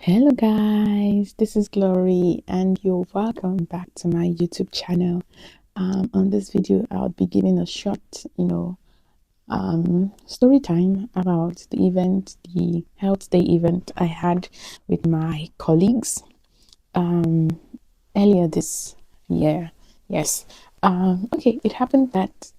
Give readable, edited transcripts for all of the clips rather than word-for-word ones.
Hello guys, this is Glory and you're welcome back to my YouTube channel. On this video I'll be giving a short, story time about the health day event I had with my colleagues earlier this year. Yes. Okay, it happened that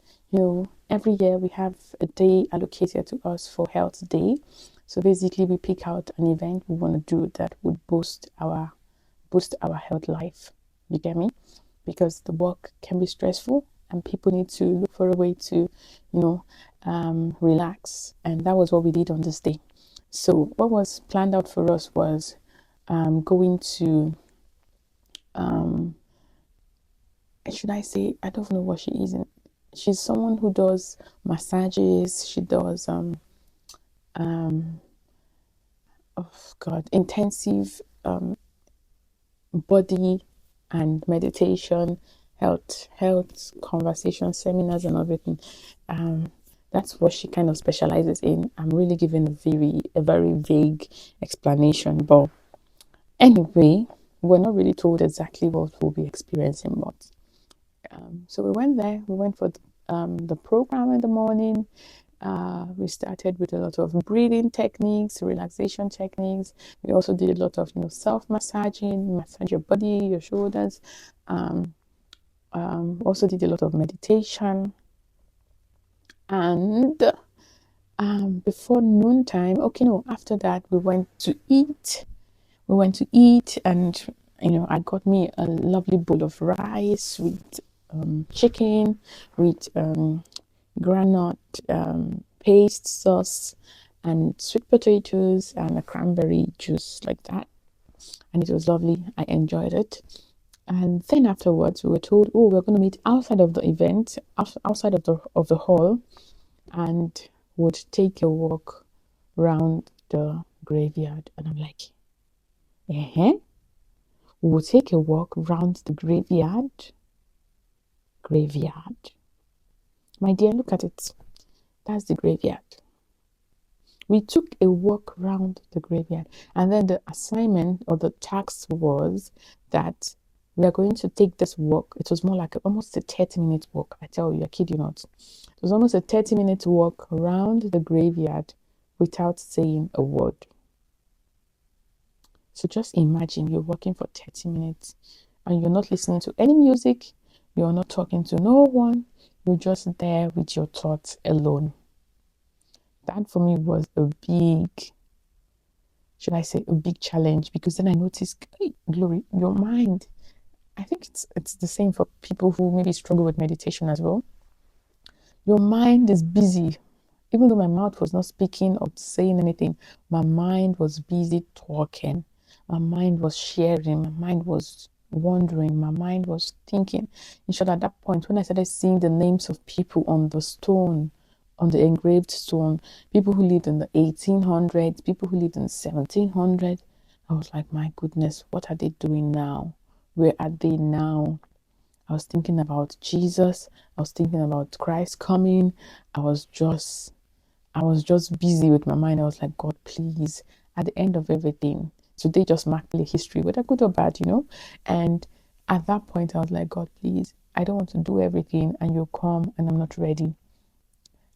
every year we have a day allocated to us for health day. So basically we pick out an event we want to do that would boost our health life. You get me? Because the work can be stressful and people need to look for a way to relax, and that was what we did on this day. So what was planned out for us was going to should I say, I don't know what she is. She's someone who does massages. She does intensive body and meditation, health conversation seminars and everything. That's what she kind of specializes in. I'm really giving a very vague explanation, but anyway, we're not really told exactly what we'll be experiencing, but so we went there. We went for the program in the morning. We started with a lot of breathing techniques, relaxation techniques. We also did a lot of self-massaging, massage your body, your shoulders. Also did a lot of meditation. And before noontime, after that we went to eat. And I got me a lovely bowl of rice with chicken, with granite paste sauce and sweet potatoes and a cranberry juice like that, and it was lovely. I enjoyed it. And then afterwards we were told, oh, we're going to meet outside of the event, outside of the hall, and would take a walk around the graveyard. And I'm like, we'll take a walk around the graveyard. My dear, look at it. That's the graveyard. We took a walk around the graveyard, and then the assignment or the task was that we are going to take this walk. It was more like almost a 30-minute walk. I tell you, I kid you not. It was almost a 30-minute walk around the graveyard without saying a word. So just imagine you're walking for 30 minutes and you're not listening to any music. You're not talking to no one. You're just there with your thoughts alone. That for me was a big challenge, because then I noticed, hey, Glory, your mind, I think it's the same for people who maybe struggle with meditation as well. Your mind is busy. Even though my mouth was not speaking or saying anything, my mind was busy talking. My mind was sharing. My mind was wondering. My mind was thinking. In short, at that point, when I started seeing the names of people on the stone, on the engraved stone, people who lived in the 1800s, people who lived in 1700s, I was like, my goodness, what are they doing now? Where are they now? I was thinking about Jesus. I was thinking about Christ coming. I was just busy with my mind. I was like, God, please, at the end of everything, today just marked the history, whether good or bad, And at that point, I was like, God, please, I don't want to do everything and you'll come and I'm not ready.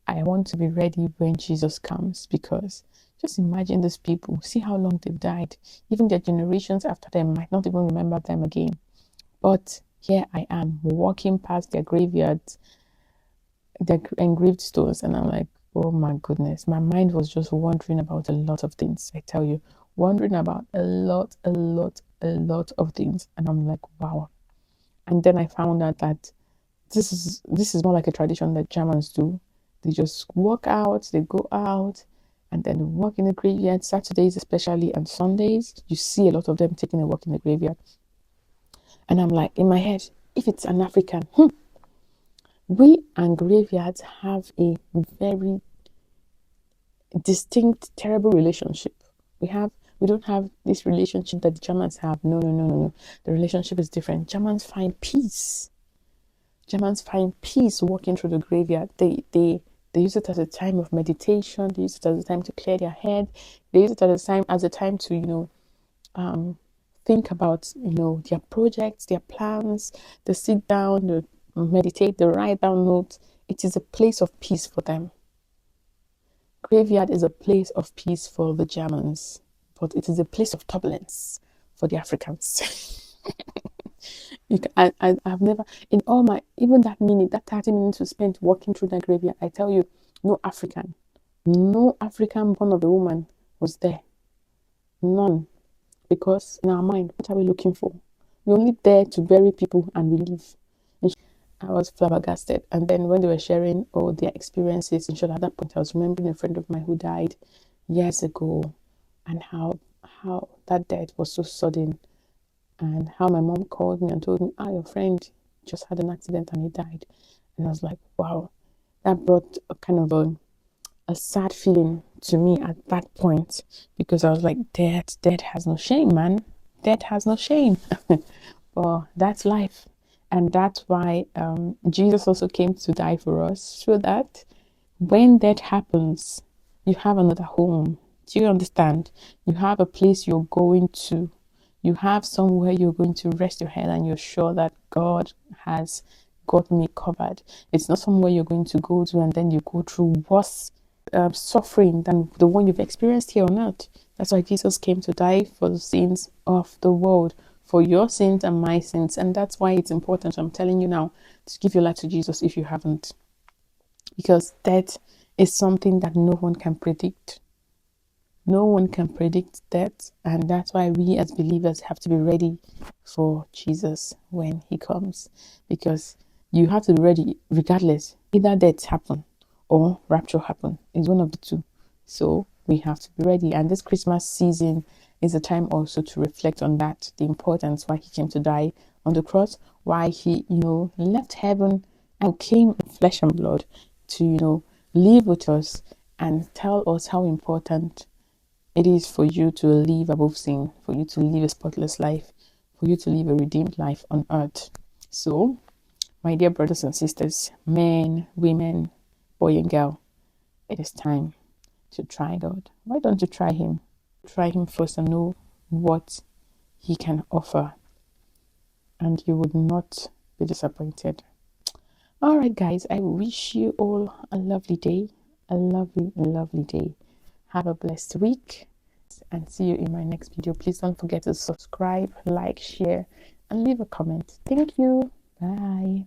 I want to be ready when Jesus comes, because just imagine these people, see how long they've died. Even their generations after them might not even remember them again. But here I am walking past their graveyards, their engraved stones, and I'm like, oh my goodness, my mind was just wondering about a lot of things. I tell you, wondering about a lot of things, and I'm like, wow. And then I found out that this is more like a tradition that Germans do. They just walk out, they go out, and then walk in the graveyard. Saturdays especially and Sundays, you see a lot of them taking a walk in the graveyard. And I'm like, in my head, if it's an African, we and graveyards have a very distinct, terrible relationship. We don't have this relationship that the Germans have. No. The relationship is different. Germans find peace walking through the graveyard. They use it as a time of meditation. They use it as a time to clear their head. They use it as a time to think about, their projects, their plans. They sit down, they meditate, they write down notes. It is a place of peace for them. Graveyard is a place of peace for the Germans, but it is a place of turbulence for the Africans. I've never, in all my, even that minute, that 30 minutes we spent walking through that graveyard, I tell you, no African born of a woman was there. None. Because in our mind, what are we looking for? We're only there to bury people and we leave. I was flabbergasted. And then when they were sharing all their experiences, in short, at that point, I was remembering a friend of mine who died years ago, and how that death was so sudden, and how my mom called me and told me, your friend just had an accident and he died. And I was like, wow, that brought a kind of a sad feeling to me at that point, because I was like, death has no shame, man. Death has no shame. Well, that's life. And that's why Jesus also came to die for us, so that when that happens, you have another home. Do you understand? You have a place you're going to. You have somewhere you're going to rest your head, and you're sure that God has got me covered. It's not somewhere you're going to go to and then you go through worse suffering than the one you've experienced here on earth. That's why Jesus came to die for the sins of the world, for your sins and my sins. And that's why it's important, I'm telling you now, to give your life to Jesus if you haven't. Because death is something that no one can predict. No one can predict death. And that's why we as believers have to be ready for Jesus when he comes. Because you have to be ready regardless. Either death happen or rapture happen. It's one of the two. So we have to be ready. And this Christmas season is a time also to reflect on that, the importance why he came to die on the cross, why he, left heaven and came in flesh and blood to, live with us and tell us how important it is for you to live above sin, for you to live a spotless life, for you to live a redeemed life on earth. So, my dear brothers and sisters, men, women, boy and girl, it is time to try God. Why don't you try him? Try him first and know what he can offer, and you would not be disappointed. All right, guys, I wish you all a lovely day, a lovely, lovely day. Have a blessed week, and see you in my next video. Please don't forget to subscribe, like, share, and leave a comment. Thank you. Bye.